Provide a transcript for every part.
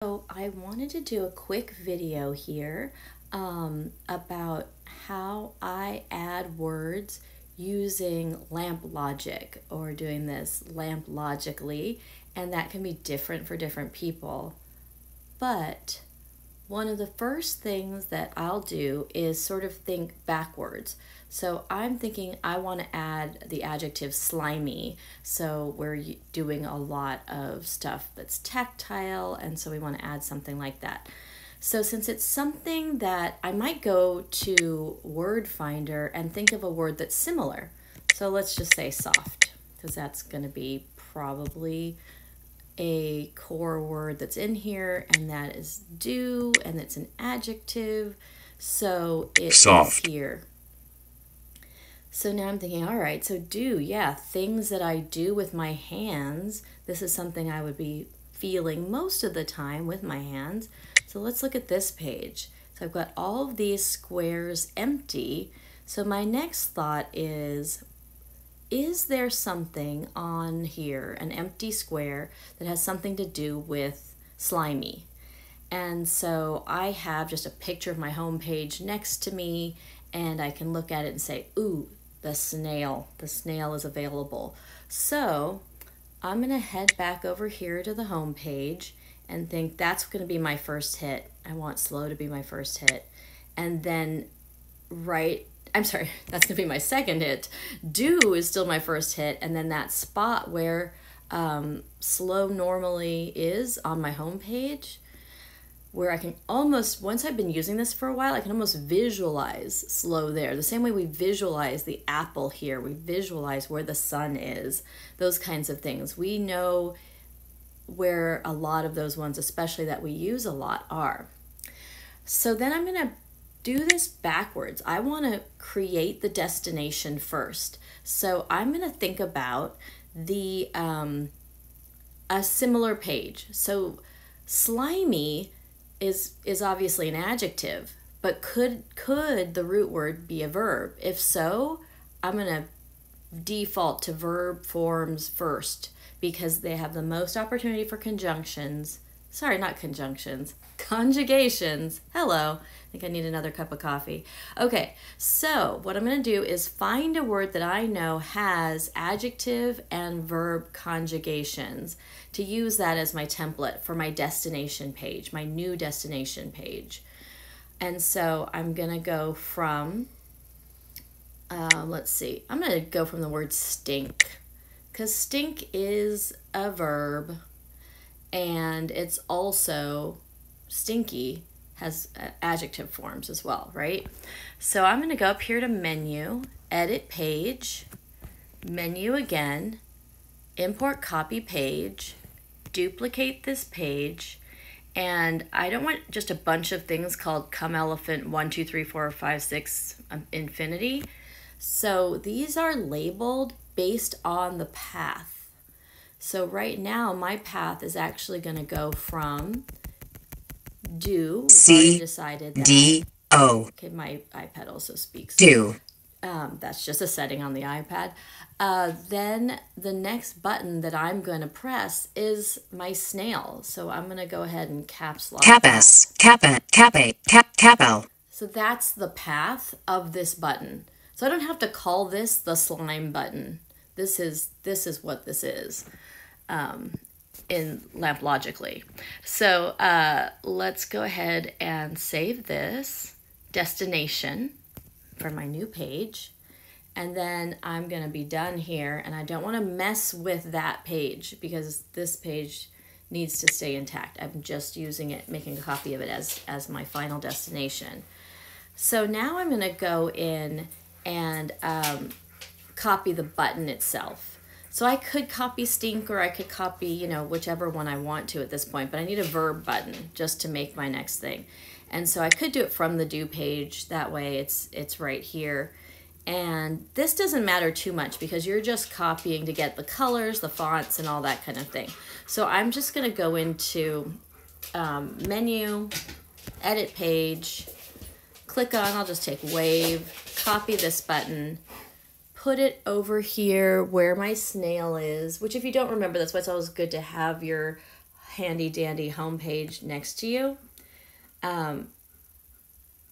So I wanted to do a quick video here about how I add words using LAMP logic or doing this LAMP logically, and that can be different for different people. But one of the first things that I'll do is sort of think backwards. So I'm thinking I want to add the adjective slimy. So we're doing a lot of stuff that's tactile, and so we want to add something like that. So since it's something that I might go to Word Finder and think of a word that's similar. So let's just say soft, because that's going to be probably a core word that's in here, and that is do, and it's an adjective, so it Soft. is here. So now I'm thinking, all right, so do, yeah, things that I do with my hands. This is something I would be feeling most of the time with my hands. So let's look at this page. So I've got all of these squares empty. So my next thought is there something on here, an empty square, that has something to do with slimy? And so I have just a picture of my home page next to me, and I can look at it and say, ooh, the snail is available. So I'm going to head back over here to the home page and think that's going to be my first hit. I want slow to be my first hit. And then that's going to be my second hit. Do is still my first hit, and then that spot where slow normally is on my home page, where I can almost, once I've been using this for a while, I can almost visualize slow there. The same way we visualize the apple here, we visualize where the sun is, those kinds of things. We know where a lot of those ones, especially that we use a lot, are. So then I'm going to do this backwards. I want to create the destination first. So I'm going to think about the a similar page. So slimy is obviously an adjective, but could the root word be a verb? If so, I'm going to default to verb forms first because they have the most opportunity for conjunctions. Sorry, not conjunctions, conjugations. Hello, I think I need another cup of coffee. Okay, so what I'm going to do is find a word that I know has adjective and verb conjugations to use that as my template for my destination page, my new destination page. And so I'm going to go from, let's see, I'm going to go from the word stink, because stink is a verb, and it's also stinky has adjective forms as well, right? So I'm going to go up here to menu, edit page, menu again, import copy page, duplicate this page, and I don't want just a bunch of things called come elephant 1 2 3 4 5 6 infinity. So these are labeled based on the path. So right now, my path is actually going to go from do. We've already decided that. C-D-O. Okay, my iPad also speaks. Do. That's just a setting on the iPad. Then the next button that I'm going to press is my snail. So I'm going to go ahead and caps lock Cap-S. Cap-A. Cap-A. Cap-L. So that's the path of this button. So I don't have to call this the slime button. This is what this is in LAMP logically. So let's go ahead and save this destination for my new page. And then I'm going to be done here. And I don't want to mess with that page because this page needs to stay intact. I'm just using it, making a copy of it as my final destination. So now I'm going to go in and copy the button itself. So I could copy stink, or I could copy, whichever one I want to at this point, but I need a verb button just to make my next thing. And so I could do it from the do page. That way it's right here. And this doesn't matter too much because you're just copying to get the colors, the fonts, and all that kind of thing. So I'm just going to go into menu, edit page, click on, I'll just take wave, copy this button, put it over here where my snail is, which if you don't remember, that's why it's always good to have your handy dandy homepage next to you.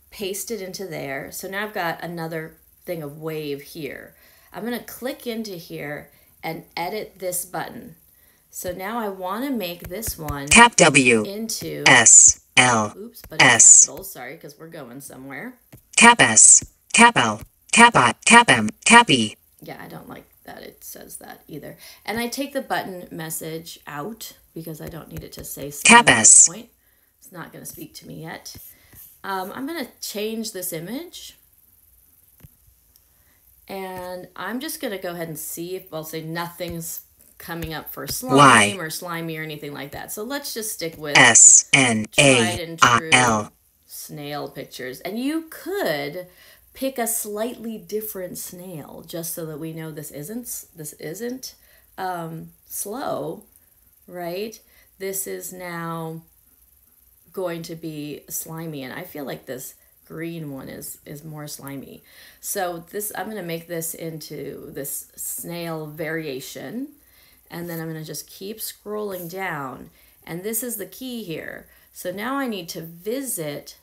Paste it into there. So now I've got another thing of Wave here. I'm going to click into here and edit this button. So now I want to make this one Cap W into S L oops, but in S capitals, sorry, because we're going somewhere. Cap S Cap L Cap I Cap M Cap E. Yeah, I don't like that it says that either. And I take the button message out because I don't need it to say slime Cap at this S. point. It's not going to speak to me yet. I'm going to change this image. And I'm just going to go ahead and see if I'll say nothing's coming up for slime or slimy or anything like that. So let's just stick with S N tried A and I true L. snail pictures. And you could pick a slightly different snail just so that we know this isn't slow, right? This is now going to be slimy, and I feel like this green one is more slimy. So this, I'm going to make this into this snail variation, and then I'm going to just keep scrolling down, and this is the key here. So now I need to visit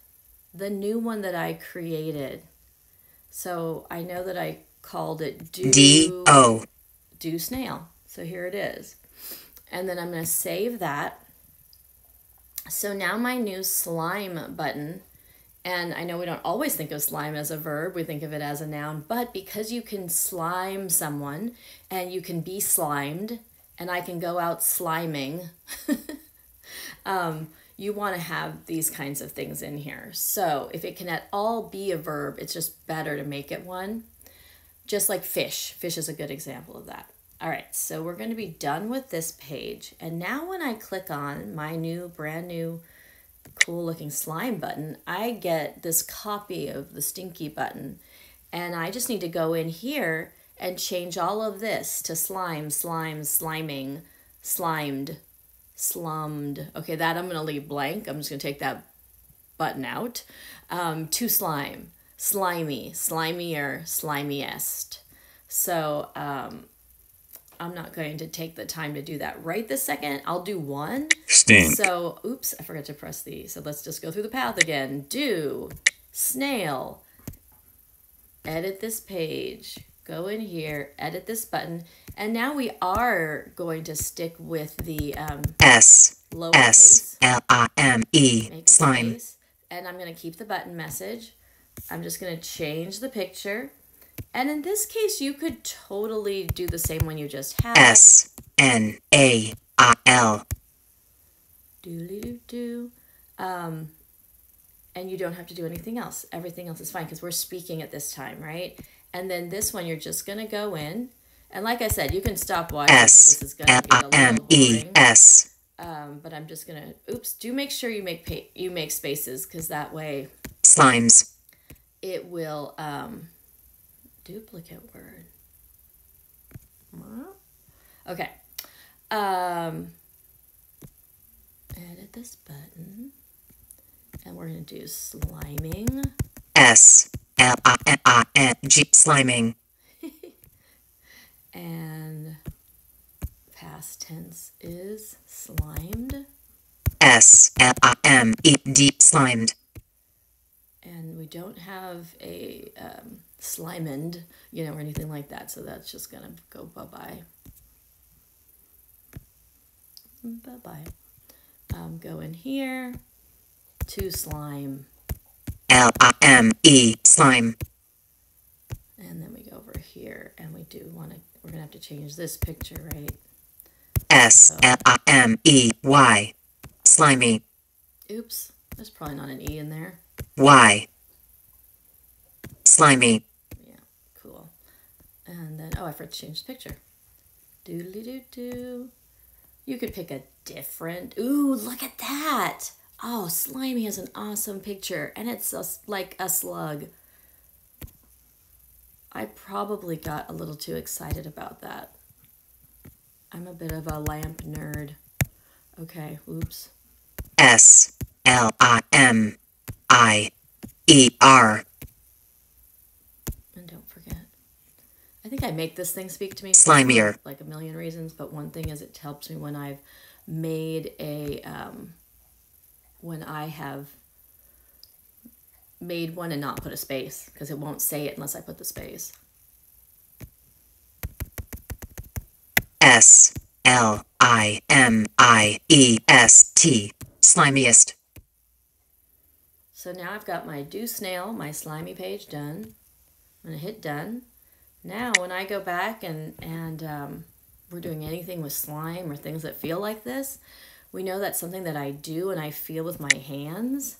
the new one that I created. So I know that I called it Do snail. So here it is. And then I'm going to save that. So now my new slime button, and I know we don't always think of slime as a verb, we think of it as a noun, but because you can slime someone and you can be slimed, and I can go out sliming, you want to have these kinds of things in here. So if it can at all be a verb, it's just better to make it one. Just like fish. Fish is a good example of that. All right, so we're going to be done with this page. And now when I click on my new, brand new, cool looking slime button, I get this copy of the stinky button. And I just need to go in here and change all of this to slime, slime, sliming, slimed, slummed. Okay, that I'm going to leave blank. I'm just going to take that button out. To slime, slimy, slimier, slimiest. So I'm not going to take the time to do that right this second. I'll do one. Stink. So, oops, I forgot to press the. So let's just go through the path again. Do, snail, edit this page, go in here, edit this button. And now we are going to stick with the S lowercase. S L I M E Make slime. space. And I'm going to keep the button message. I'm just going to change the picture. And in this case, you could totally do the same one you just had. S N A I L. Do. And you don't have to do anything else. Everything else is fine because we're speaking at this time, right? And then this one, you're just going to go in. And like I said, you can stop watching because this is going to get a little boring. S. But I'm just going to, oops, do make sure you make spaces because that way Slimes. it will, duplicate word. Okay. Edit this button. And we're going to do sliming. S L I N I N G sliming. And past tense is slimed. S L I M E D slimed. And we don't have a slimened, or anything like that. So that's just going to go bye-bye. Bye-bye. Go in here to slime. L I M E slime. And then we go over here and we're going to have to change this picture, right? S L I M E Y slimy. Oops, there's probably not an E in there. Y slimy. Yeah, cool. And then, I forgot to change the picture. Doodly-doo-doo. You could pick a different, ooh, look at that. Oh, Slimy has an awesome picture, and it's like a slug. I probably got a little too excited about that. I'm a bit of a lamp nerd. Okay, oops. S L I M I E R. And don't forget. I think I make this thing speak to me Slimier. for like a million reasons, but one thing is it helps me when I've made a, when I have made one and not put a space, because it won't say it unless I put the space. SLIMIEST. Slimiest. So now I've got my do snail, my slimy page done. I'm going to hit done. Now when I go back and we're doing anything with slime or things that feel like this, we know that's something that I do and I feel with my hands.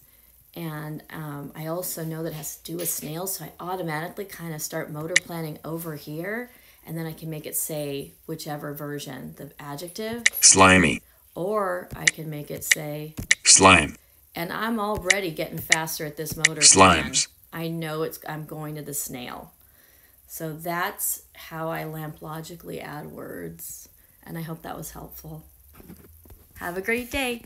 And I also know that it has to do with snails, so I automatically kind of start motor planning over here, and then I can make it say whichever version, the adjective, Slimy. or I can make it say Slime. and I'm already getting faster at this motor Slimes. plan. I know I'm going to the snail. So that's how I lamp logically add words. And I hope that was helpful. Have a great day.